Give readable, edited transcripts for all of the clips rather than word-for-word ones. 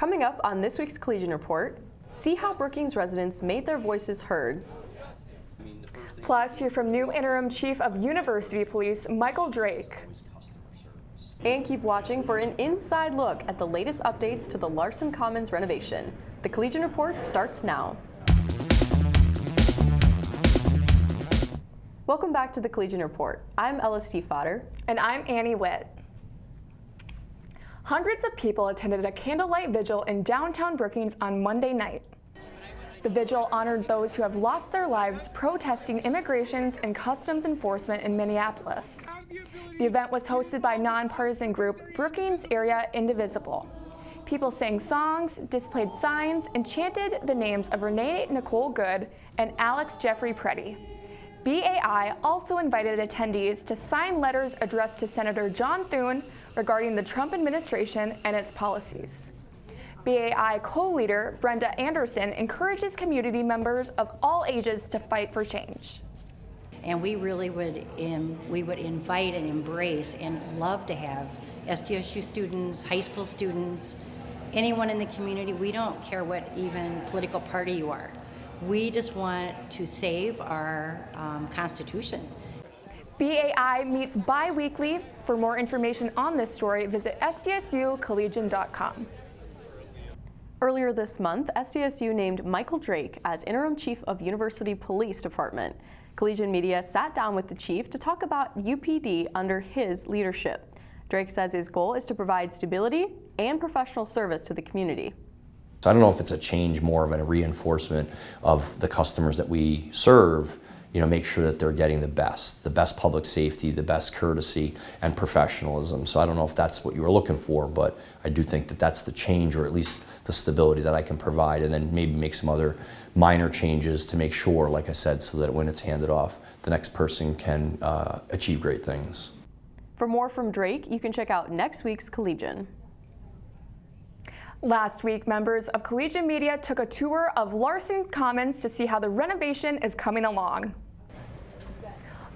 Coming up on this week's Collegian Report, see how Brookings residents made their voices heard. Plus, hear from new interim chief of University Police, Micheal Drake. And keep watching for an inside look at the latest updates to the Larson Commons renovation. The Collegian Report starts now. Welcome back to the Collegian Report. I'm Ella Stiefvater. And I'm Annie Witt. Hundreds of people attended a candlelight vigil in downtown Brookings on Monday night. The vigil honored those who have lost their lives protesting immigrations and customs enforcement in Minneapolis. The event was hosted by nonpartisan group Brookings Area Indivisible. People sang songs, displayed signs, and chanted the names of Renee Nicole Good and Alex Jeffrey Preddy. BAI also invited attendees to sign letters addressed to Senator John Thune regarding the Trump administration and its policies. BAI co-leader Brenda Anderson encourages community members of all ages to fight for change. And we really would invite and embrace and love to have SDSU students, high school students, anyone in the community. We don't care what even political party you are. We just want to save our Constitution. BAI meets bi-weekly. For more information on this story, visit sdsucollegian.com. Earlier this month, SDSU named Micheal Drake as interim chief of University Police Department. Collegian media sat down with the chief to talk about UPD under his leadership. Drake says his goal is to provide stability and professional service to the community. I don't know if it's a change, more of a reinforcement of the customers that we serve, make sure that they're getting the best public safety, the best courtesy and professionalism. So I don't know if that's what you were looking for, but I do think that that's the change, or at least the stability that I can provide, and then maybe make some other minor changes to make sure, like I said, so that when it's handed off, the next person can achieve great things. For more from Drake, you can check out next week's Collegian. Last week, members of Collegian Media took a tour of Larson Commons to see how the renovation is coming along.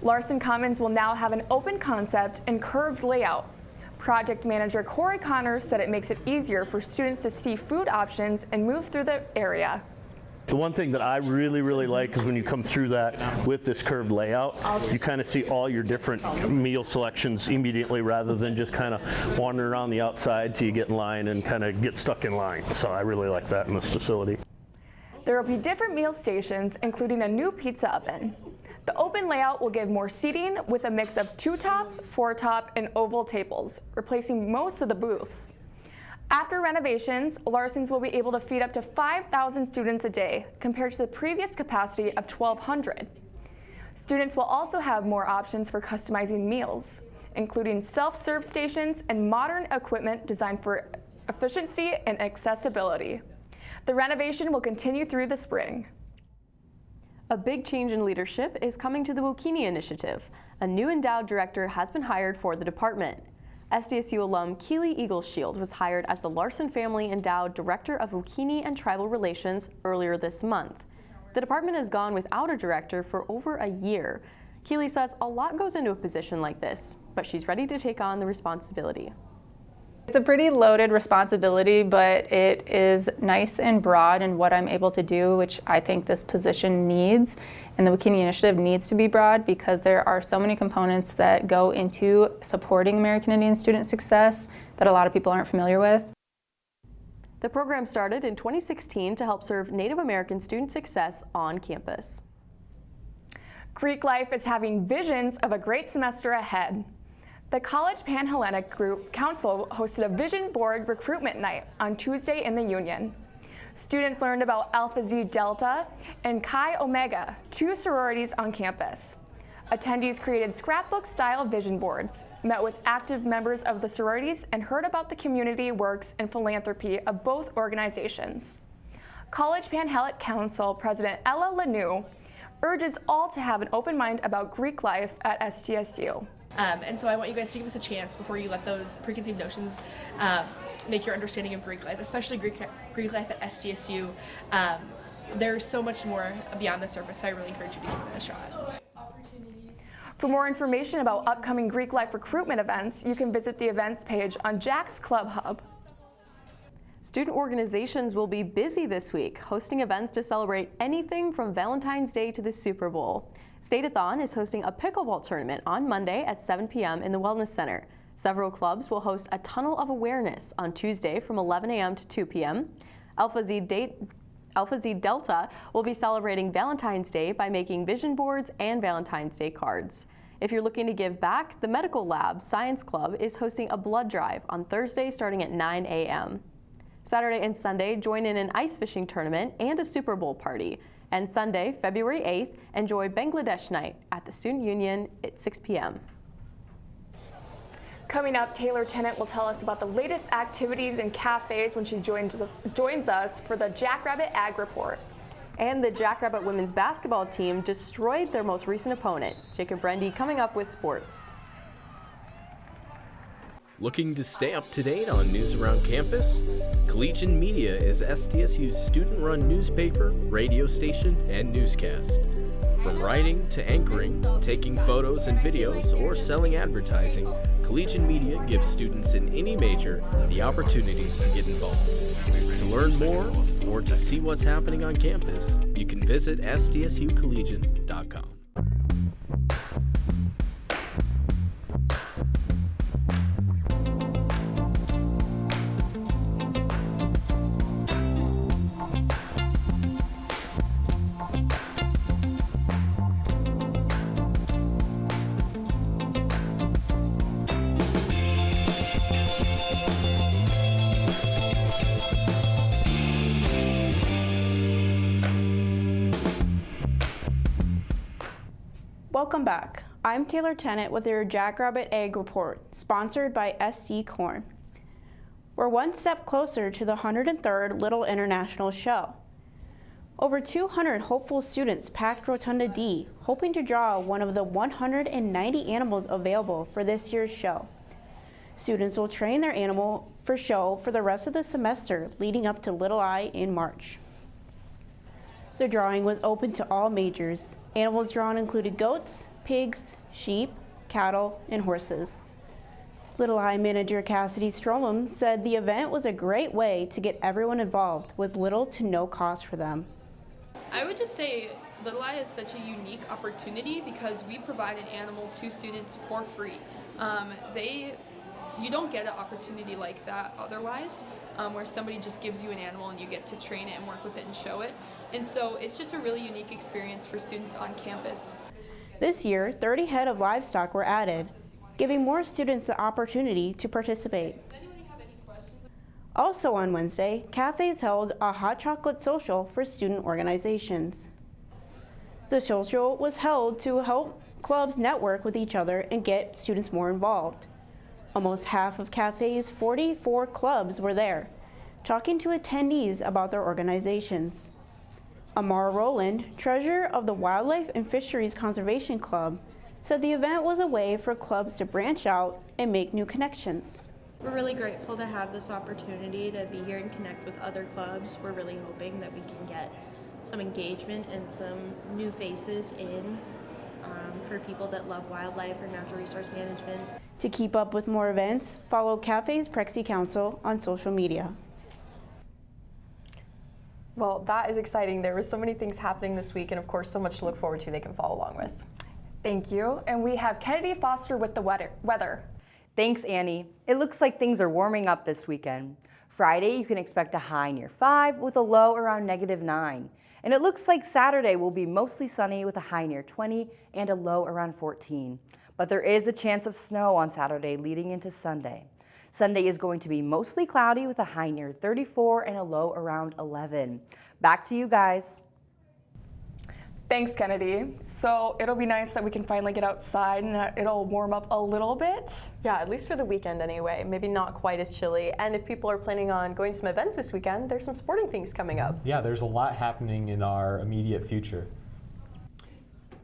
Larson Commons will now have an open concept and curved layout. Project manager Corey Connors said it makes it easier for students to see food options and move through the area. The one thing that I really like is when you come through that with this curved layout, you kind of see all your different meal selections immediately, rather than just kind of wandering around the outside till you get in line and kind of get stuck in line. So I really like that in this facility. There will be different meal stations, including a new pizza oven. The open layout will give more seating with a mix of 2-top, 4-top, and oval tables, replacing most of the booths. After renovations, Larson's will be able to feed up to 5,000 students a day, compared to the previous capacity of 1,200. Students will also have more options for customizing meals, including self-serve stations and modern equipment designed for efficiency and accessibility. The renovation will continue through the spring. A big change in leadership is coming to the Wokini Initiative. A new endowed director has been hired for the department. SDSU alum Keely Eagleshield was hired as the Larson Family Endowed Director of Wokini and Tribal Relations earlier this month. The department has gone without a director for over a year. Keely says a lot goes into a position like this, but she's ready to take on the responsibility. It's a pretty loaded responsibility, but it is nice and broad in what I'm able to do, which I think this position needs. And the Wokini Initiative needs to be broad because there are so many components that go into supporting American Indian student success that a lot of people aren't familiar with. The program started in 2016 to help serve Native American student success on campus. Greek life is having visions of a great semester ahead. The College Pan-Hellenic Group Council hosted a vision board recruitment night on Tuesday in the Union. Students learned about Alpha Xi Delta and Chi Omega, two sororities on campus. Attendees created scrapbook-style vision boards, met with active members of the sororities, and heard about the community works and philanthropy of both organizations. College Pan-Hellenic Council President Ella Lanou urges all to have an open mind about Greek life at SDSU. And so I want you guys to give us a chance before you let those preconceived notions make your understanding of Greek life, especially Greek life at SDSU. There's so much more beyond the surface, so I really encourage you to give it a shot. For more information about upcoming Greek life recruitment events, you can visit the events page on Jack's Club Hub. Student organizations will be busy this week, hosting events to celebrate anything from Valentine's Day to the Super Bowl. State-a-thon is hosting a pickleball tournament on Monday at 7 p.m. in the Wellness Center. Several clubs will host a Tunnel of Awareness on Tuesday from 11 a.m. to 2 p.m. Alpha Zeta Delta will be celebrating Valentine's Day by making vision boards and Valentine's Day cards. If you're looking to give back, the Medical Lab Science Club is hosting a blood drive on Thursday starting at 9 a.m. Saturday and Sunday, join in an ice fishing tournament and a Super Bowl party. And Sunday, February 8th, enjoy Bangladesh Night at the Student Union at 6 p.m. Coming up, Taylor Tennant will tell us about the latest activities and cafes when she joins us for the Jackrabbit Ag Report. And the Jackrabbit women's basketball team destroyed their most recent opponent. Jacob Brendy coming up with sports. Looking to stay up to date on news around campus? Collegian Media is SDSU's student-run newspaper, radio station, and newscast. From writing to anchoring, taking photos and videos, or selling advertising, Collegian Media gives students in any major the opportunity to get involved. To learn more or to see what's happening on campus, you can visit sdsucollegian.com. Welcome back. I'm Taylor Tennant with your Jackrabbit Ag Report, sponsored by SD Corn. We're one step closer to the 103rd Little International Show. Over 200 hopeful students packed Rotunda D, hoping to draw one of the 190 animals available for this year's show. Students will train their animal for show for the rest of the semester leading up to Little I in March. The drawing was open to all majors. Animals drawn included goats, pigs, sheep, cattle, and horses. Little I manager Cassidy Stromum said the event was a great way to get everyone involved with little to no cost for them. I would just say Little I is such a unique opportunity because we provide an animal to students for free. You don't get an opportunity like that otherwise, where somebody just gives you an animal and you get to train it and work with it and show it. And so it's just a really unique experience for students on campus. This year, 30 head of livestock were added, giving more students the opportunity to participate. Also on Wednesday, cafes held a hot chocolate social for student organizations. The social was held to help clubs network with each other and get students more involved. Almost half of cafes' 44 clubs were there, talking to attendees about their organizations. Amara Rowland, treasurer of the Wildlife and Fisheries Conservation Club, said the event was a way for clubs to branch out and make new connections. We're really grateful to have this opportunity to be here and connect with other clubs. We're really hoping that we can get some engagement and some new faces in for people that love wildlife or natural resource management. To keep up with more events, follow Cafe's Prexy Council on social media. Well, that is exciting. There were so many things happening this week and of course so much to look forward to they can follow along with. Thank you. And we have Kennedy Foster with the weather. Thanks, Annie. It looks like things are warming up this weekend. Friday, you can expect a high near 5 with a low around -9. And it looks like Saturday will be mostly sunny with a high near 20 and a low around 14. But there is a chance of snow on Saturday leading into Sunday. Sunday is going to be mostly cloudy with a high near 34 and a low around 11. Back to you guys. Thanks, Kennedy. So it'll be nice that we can finally get outside and that it'll warm up a little bit. Yeah, at least for the weekend anyway. Maybe not quite as chilly. And if people are planning on going to some events this weekend, there's some sporting things coming up. Yeah, there's a lot happening in our immediate future.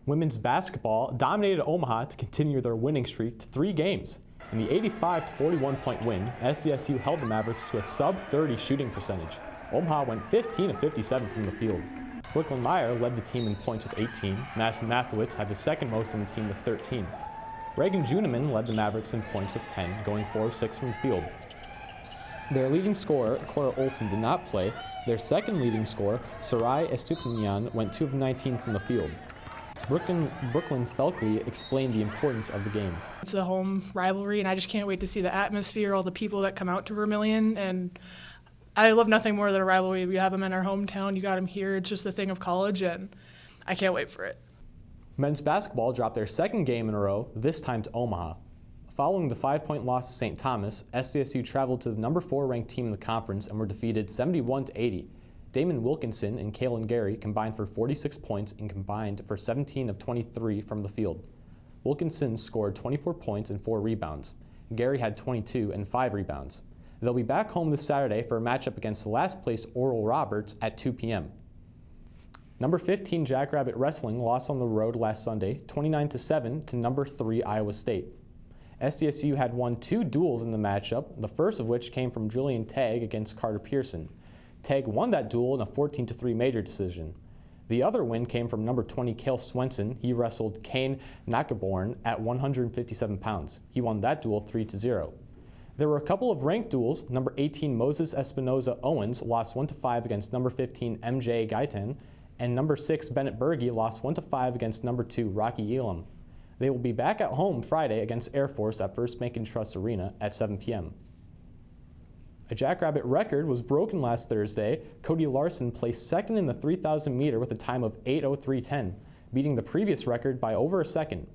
Women's basketball dominated Omaha to continue their winning streak to 3 games. In the 85 to 41 point win, SDSU held the Mavericks to a sub-30 shooting percentage. Omaha went 15 of 57 from the field. Brooklyn Meyer led the team in points with 18. Madison Mathewitz had the second most on the team with 13. Reagan Juneman led the Mavericks in points with 10, going 4 of 6 from the field. Their leading scorer, Cora Olsen, did not play. Their second leading scorer, Sarai Estupinian, went 2 of 19 from the field. Brooklyn Thelkley explained the importance of the game. It's a home rivalry, and I just can't wait to see the atmosphere, all the people that come out to Vermilion, and I love nothing more than a rivalry. We have them in our hometown, you got them here, it's just a thing of college, and I can't wait for it. Men's basketball dropped their second game in a row, this time to Omaha. Following the 5-point loss to St. Thomas, SDSU traveled to the number 4 ranked team in the conference and were defeated 71-80. Damon Wilkinson and Kalen Gary combined for 46 points and combined for 17 of 23 from the field. Wilkinson scored 24 points and 4 rebounds. Gary had 22 and 5 rebounds. They'll be back home this Saturday for a matchup against the last place Oral Roberts at 2 p.m. Number 15 Jackrabbit Wrestling lost on the road last Sunday, 29-7 to number 3 Iowa State. SDSU had won 2 duels in the matchup, the first of which came from Julian Tagg against Carter Pearson. Tagg won that duel in a 14-3 major decision. The other win came from number 20 Cale Swenson. He wrestled Kane Nakaborn at 157 pounds. He won that duel 3-0. There were a couple of ranked duels. Number 18 Moses Espinoza Owens lost 1-5 against number 15 MJ Gaitan, and number 6 Bennett Berge lost 1-5 against number 2 Rocky Elam. They will be back at home Friday against Air Force at First Bank & Trust Arena at 7 p.m. A Jackrabbit record was broken last Thursday. Cody Larson placed second in the 3,000 meter with a time of 8:03:10, beating the previous record by over a second.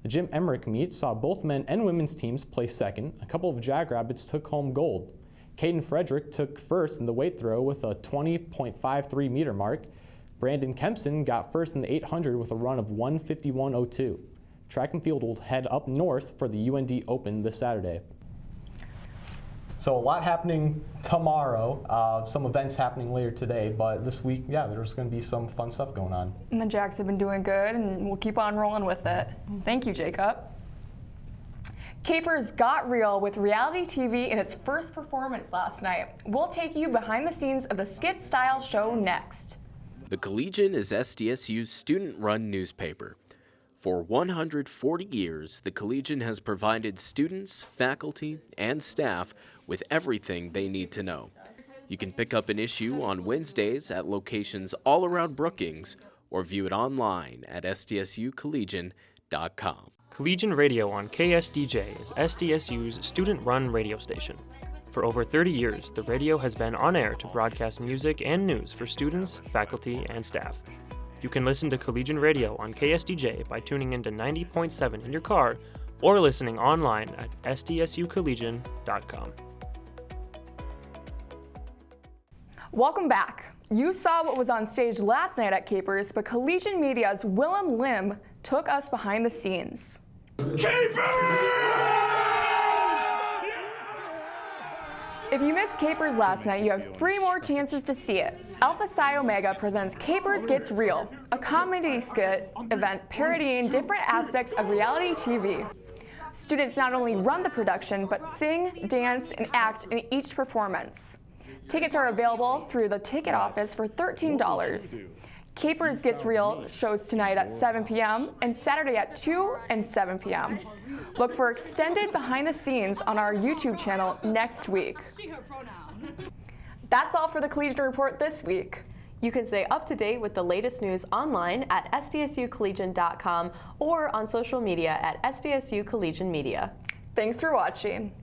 The Jim Emmerich meet saw both men and women's teams place second. A couple of Jackrabbits took home gold. Caden Frederick took first in the weight throw with a 20.53 meter mark. Brandon Kempson got first in the 800 with a run of 1:51:02. Track and field will head up north for the UND Open this Saturday. So a lot happening tomorrow, some events happening later today, but this week, yeah, there's going to be some fun stuff going on. And the Jacks have been doing good, and we'll keep on rolling with it. Thank you, Jacob. Capers got real with reality TV in its first performance last night. We'll take you behind the scenes of the skit-style show next. The Collegian is SDSU's student-run newspaper. For 140 years, the Collegian has provided students, faculty, and staff with everything they need to know. You can pick up an issue on Wednesdays at locations all around Brookings or view it online at sdsucollegian.com. Collegian Radio on KSDJ is SDSU's student-run radio station. For over 30 years, the radio has been on air to broadcast music and news for students, faculty, and staff. You can listen to Collegian Radio on KSDJ by tuning into 90.7 in your car or listening online at sdsucollegian.com. Welcome back. You saw what was on stage last night at Capers, but Collegian Media's Willem Lim took us behind the scenes. If you missed Capers last night, you have 3 more chances to see it. Alpha Psi Omega presents Capers Gets Real, a comedy skit event parodying different aspects of reality TV. Students not only run the production, but sing, dance, and act in each performance. Tickets are available through the ticket office for $13. Capers Gets Real shows tonight at 7 p.m. and Saturday at 2 and 7 p.m. Look for extended behind the scenes on our YouTube channel next week. That's all for the Collegian Report this week. You can stay up to date with the latest news online at sdsucollegian.com or on social media at SDSU Collegian Media. Thanks for watching.